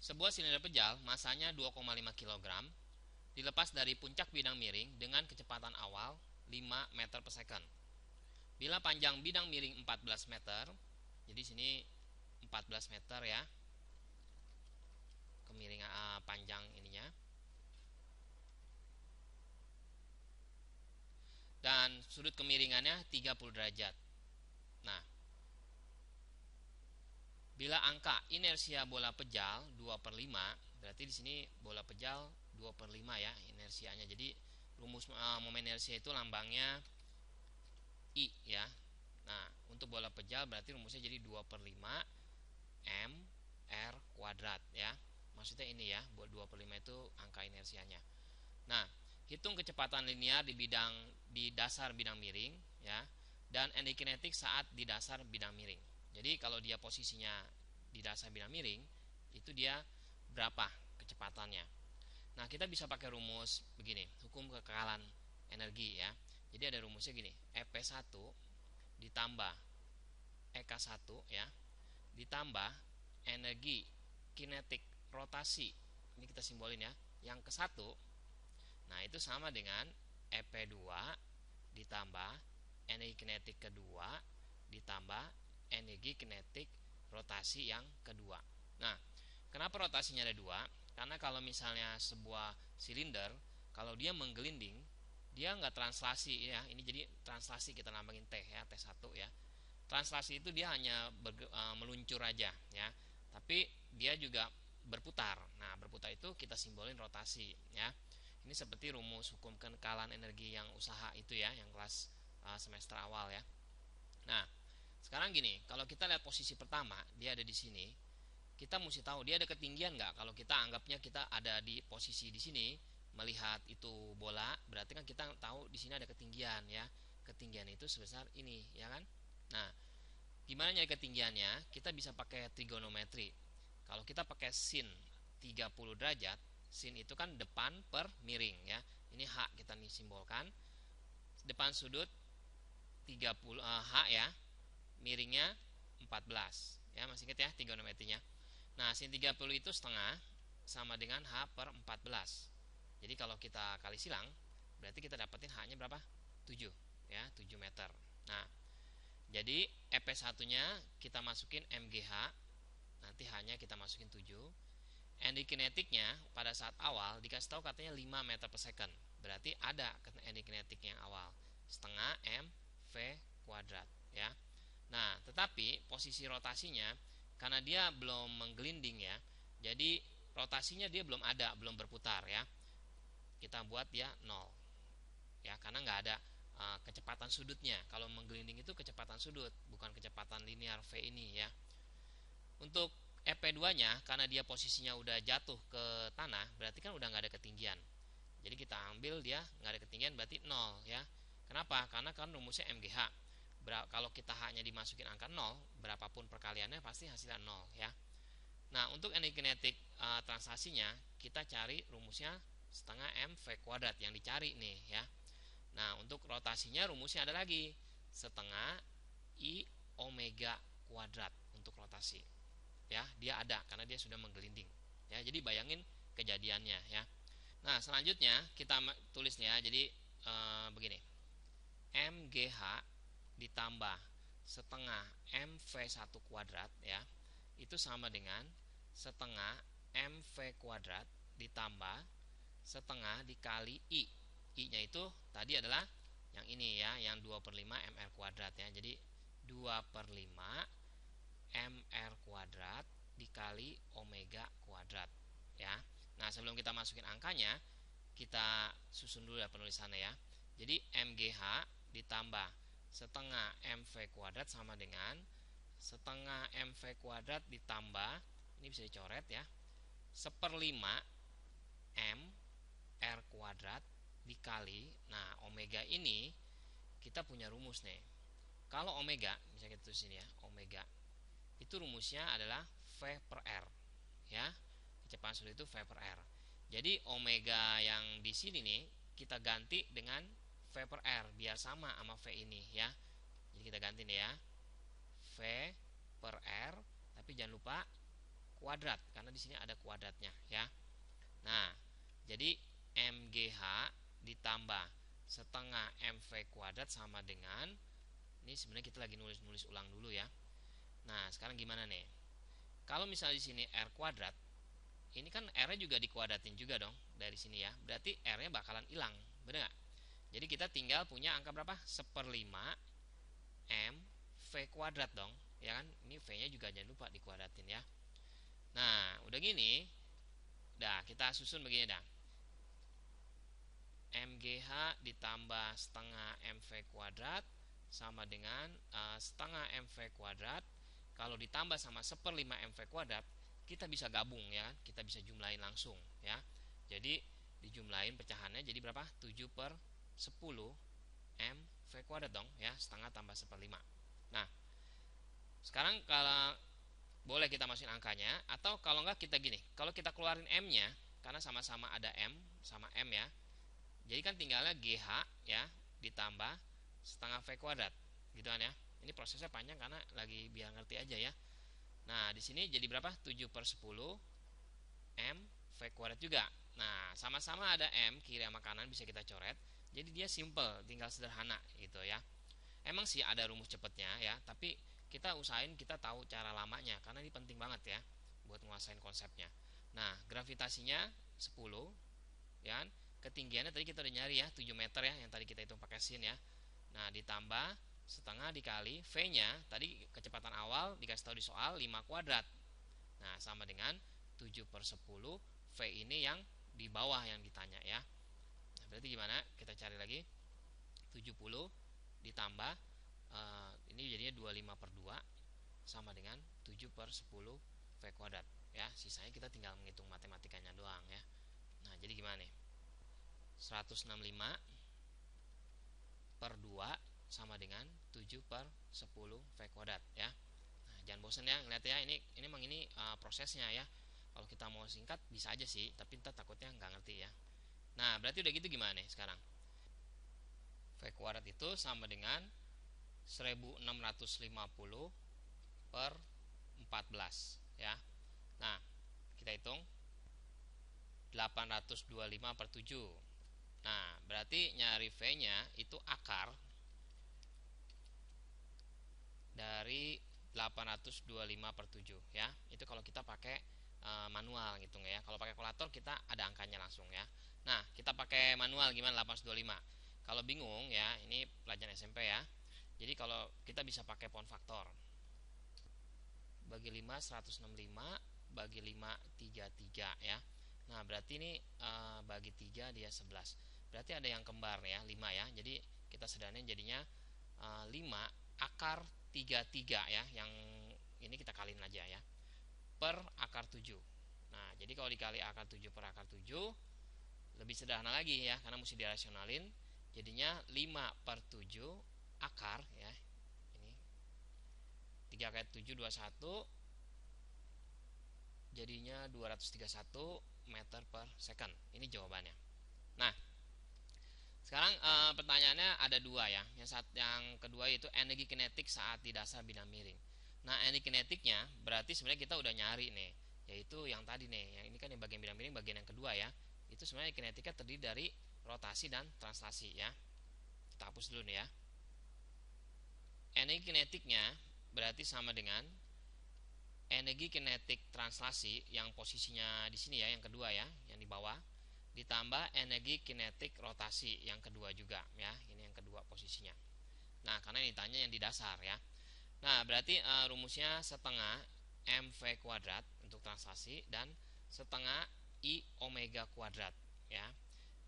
Sebuah silinder pejal masanya 2,5 kg dilepas dari puncak bidang miring dengan kecepatan awal 5 meter per second. Bila panjang bidang miring 14 meter, jadi sini 14 meter ya, kemiringan panjang ininya. Dan sudut kemiringannya 30 derajat. Nah, bila angka inersia bola pejal 2/5, berarti di sini bola pejal 2/5 ya inersianya. Jadi rumus momen inersia itu lambangnya I ya. Nah, untuk bola pejal berarti rumusnya jadi 2/5 M R kuadrat ya. Maksudnya ini ya, buat 2/5 itu angka inersianya. Nah, hitung kecepatan linear di dasar bidang miring ya, dan endokinetik saat di dasar bidang miring. Jadi kalau dia posisinya di dasar bidang miring, itu dia berapa kecepatannya. Nah, kita bisa pakai rumus begini, hukum kekekalan energi ya. Jadi ada rumusnya gini, EP1 ditambah EK1 ya, ditambah energi kinetik rotasi, ini kita simbolin ya, yang ke satu. Nah, itu sama dengan EP2 ditambah energi kinetik kedua ditambah energi kinetik rotasi yang kedua. Nah, kenapa rotasinya ada dua? Karena kalau misalnya sebuah silinder, kalau dia menggelinding, dia nggak translasi ya. Ini jadi translasi, kita lambangin T ya, T1 ya. Translasi itu dia hanya meluncur aja ya, tapi dia juga berputar. Nah, berputar itu kita simbolin rotasi ya. Ini seperti rumus hukum kenekalan energi yang usaha itu ya, yang kelas semester awal ya. Nah, sekarang gini, kalau kita lihat posisi pertama, dia ada di sini. Kita mesti tahu dia ada ketinggian nggak. Kalau kita anggapnya kita ada di posisi di sini, melihat itu bola, berarti kan kita tahu di sini ada ketinggian ya. Ketinggian itu sebesar ini, ya kan? Nah, gimana nyari ketinggiannya? Kita bisa pakai trigonometri. Kalau kita pakai sin 30 derajat, sin itu kan depan per miring ya. Ini H kita nih simbolkan. Depan sudut 30 H ya. Miringnya 14. Ya, masih ingat ya trigonometrinya. Nah, sin 30 itu setengah sama dengan H per 14. Jadi kalau kita kali silang, berarti kita dapetin H-nya berapa? 7 ya, 7 meter. Nah, jadi EP1-nya kita masukin MGH, nanti H-nya kita masukin 7. Energi kinetiknya pada saat awal dikasih tahu katanya 5 meter per second. Berarti ada energi kinetiknya yang awal, setengah M V kuadrat ya. Nah, tetapi posisi rotasinya karena dia belum menggelinding ya, jadi rotasinya dia belum ada, belum berputar ya. Kita buat dia 0 ya, karena nggak ada kecepatan sudutnya. Kalau menggelinding itu kecepatan sudut, bukan kecepatan linear V ini ya. Untuk EP2-nya karena dia posisinya udah jatuh ke tanah, berarti kan udah nggak ada ketinggian. Jadi kita ambil dia nggak ada ketinggian, berarti 0 ya. Kenapa? Karena kan rumusnya MGH. Kalau kita hanya dimasukin angka 0, berapapun perkaliannya pasti hasilnya 0 ya. Nah, untuk energi kinetik translasinya kita cari rumusnya setengah M V kuadrat yang dicari nih ya. Nah, untuk rotasinya rumusnya ada lagi, setengah I omega kuadrat untuk rotasi ya. Dia ada karena dia sudah menggelinding ya. Jadi bayangin kejadiannya ya. Nah, selanjutnya kita tulis nih ya. Jadi begini, MGH ditambah setengah MV1 kuadrat ya, itu sama dengan setengah MV kuadrat ditambah setengah dikali I. I nya itu tadi adalah yang ini ya, yang 2/5 MR kuadrat ya. Jadi 2/5 MR kuadrat dikali omega kuadrat ya. Nah, sebelum kita masukin angkanya, kita susun dulu ya penulisannya ya. Jadi MGH ditambah setengah MV kuadrat sama dengan setengah MV kuadrat ditambah, ini bisa dicoret ya, 1/5 M R kuadrat dikali, nah omega ini kita punya rumus nih. Kalau omega, bisa kita tulis sini ya, omega itu rumusnya adalah V per R ya. Kecepatan sudut itu V per R. Jadi omega yang di sini nih kita ganti dengan V per R biar sama sama V ini ya. Jadi kita ganti nih ya, V per R, tapi jangan lupa kuadrat karena di sini ada kuadratnya ya. Nah, jadi MGH ditambah setengah MV kuadrat sama dengan, ini sebenarnya kita lagi nulis ulang dulu ya. Nah, sekarang gimana nih? Kalau misalnya di sini R kuadrat, ini kan R-nya juga dikuadratin juga dong dari sini ya. Berarti R-nya bakalan hilang, bener nggak? Jadi kita tinggal punya angka berapa? 1/5 M V kuadrat dong, ya kan? Ini V-nya juga jangan lupa dikuadratin ya. Nah, udah gini, dah kita susun begini dah. MGH ditambah setengah MV kuadrat sama dengan setengah MV kuadrat. Kalau ditambah sama 1/5 MV kuadrat, kita bisa gabung ya, kita bisa jumlahin langsung ya. Jadi dijumlahin pecahannya jadi berapa? 7/10 MV kuadrat dong ya, setengah tambah 1/5. Nah, sekarang kalau boleh kita masukin angkanya, atau kalau enggak kita gini, kalau kita keluarin M-nya karena sama-sama ada M sama M ya. Jadi kan tinggalnya GH ya ditambah setengah V kuadrat, gitu kan ya. Ini prosesnya panjang karena lagi biar ngerti aja ya. Nah, di sini jadi berapa? 7/10 M V kuadrat juga. Nah, sama-sama ada M kiri sama kanan bisa kita coret. Jadi dia simple, tinggal sederhana gitu ya. Emang sih ada rumus cepetnya ya, tapi kita usahain kita tahu cara lamanya karena ini penting banget ya buat nguasain konsepnya. Nah, gravitasinya 10 ya kan? Ketinggiannya tadi kita udah nyari ya, 7 meter ya yang tadi kita hitung pakai sin ya. Nah, ditambah setengah dikali V-nya tadi kecepatan awal dikasih tahu di soal 5 kuadrat. Nah, sama dengan 7/10 V ini yang di bawah yang ditanya ya. Nah, berarti gimana? Kita cari lagi. 70 ditambah ini jadinya 25/2 sama dengan 7/10 V kuadrat ya. Sisanya kita tinggal menghitung matematikanya doang ya. Nah, jadi gimana nih? 165/2 sama dengan 7/10 V kuadrat ya. Nah, jangan bosan ya ngeliat ya, ini memang ini prosesnya ya. Kalau kita mau singkat bisa aja sih, tapi ntar takutnya nggak ngerti ya. Nah, berarti udah gitu gimana nih sekarang? V kuadrat itu sama dengan 1650/14 ya. Nah, kita hitung 825/7. Nah, berarti nyari V-nya itu akar dari 825/7 ya. Itu kalau kita pakai manual gitu ya. Kalau pakai kalkulator kita ada angkanya langsung ya. Nah, kita pakai manual gimana 825? Kalau bingung ya, ini pelajaran SMP ya. Jadi kalau kita bisa pakai pound faktor. Bagi 5 165, bagi 5 33 ya. Nah, berarti ini bagi 3 dia 11. Berarti ada yang kembar ya, 5 ya. Jadi kita sederhanain jadinya 5 akar 33 ya. Yang ini kita kaliin aja ya. Per akar 7. Nah, jadi kalau dikali akar 7 per akar 7 lebih sederhana lagi ya, karena mesti dirasionalin. Jadinya 5/7 akar ya. Ini 3 kali 7 21. Jadinya 231 meter per second. Ini jawabannya. Nah, sekarang pertanyaannya ada dua ya. Yang kedua itu energi kinetik saat di dasar bidang miring. Nah, energi kinetiknya berarti sebenarnya kita udah nyari nih, yaitu yang tadi nih. Yang ini kan yang bagian bidang miring bagian yang kedua ya. Itu sebenarnya kinetiknya terdiri dari rotasi dan translasi ya. Kita hapus dulu nih ya. Energi kinetiknya berarti sama dengan energi kinetik translasi yang posisinya di sini ya, yang kedua ya, yang di bawah, ditambah energi kinetik rotasi yang kedua juga ya. Ini yang kedua posisinya. Nah, karena ini tanya yang di dasar ya. Nah, berarti rumusnya setengah MV kuadrat untuk translasi dan setengah I omega kuadrat ya.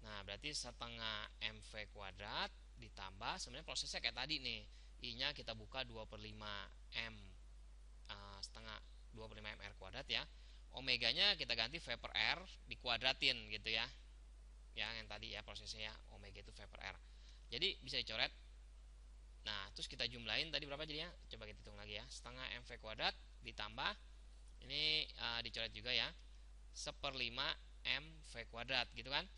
Nah, berarti setengah MV kuadrat ditambah, sebenarnya prosesnya kayak tadi nih. I-nya kita buka 2/5 M setengah 2/5 M R kuadrat ya. Omeganya kita ganti V per R dikuadratin gitu ya. Ya, yang tadi ya prosesnya ya, omega itu V per R. Jadi bisa dicoret. Nah, terus kita jumlahin tadi berapa jadinya? Coba kita hitung lagi ya. Setengah MV kuadrat ditambah ini dicoret juga ya. 1/5 MV kuadrat gitu kan.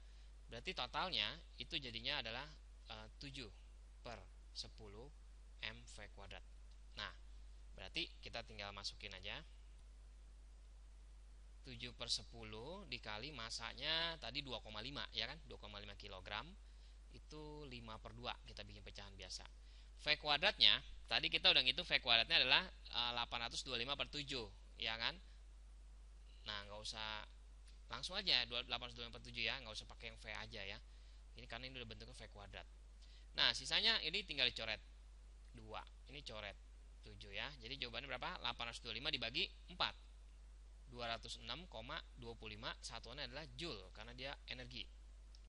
Berarti totalnya itu jadinya adalah 7/10 MV kuadrat. Nah, berarti kita tinggal masukin aja 7/10 dikali masanya tadi 2,5 ya kan, 2,5 kg itu 5/2, kita bikin pecahan biasa. V kuadratnya tadi kita udah ngitung, V kuadratnya adalah 825/7 ya kan. Nah nggak usah, langsung aja 825/7 ya, nggak usah pakai yang V aja ya, ini karena ini udah bentuknya V kuadrat. Nah sisanya ini tinggal dicoret 2, ini coret 7 ya. Jadi jawabannya berapa? 825 dibagi 4, 206,25, satuannya adalah joule karena dia energi.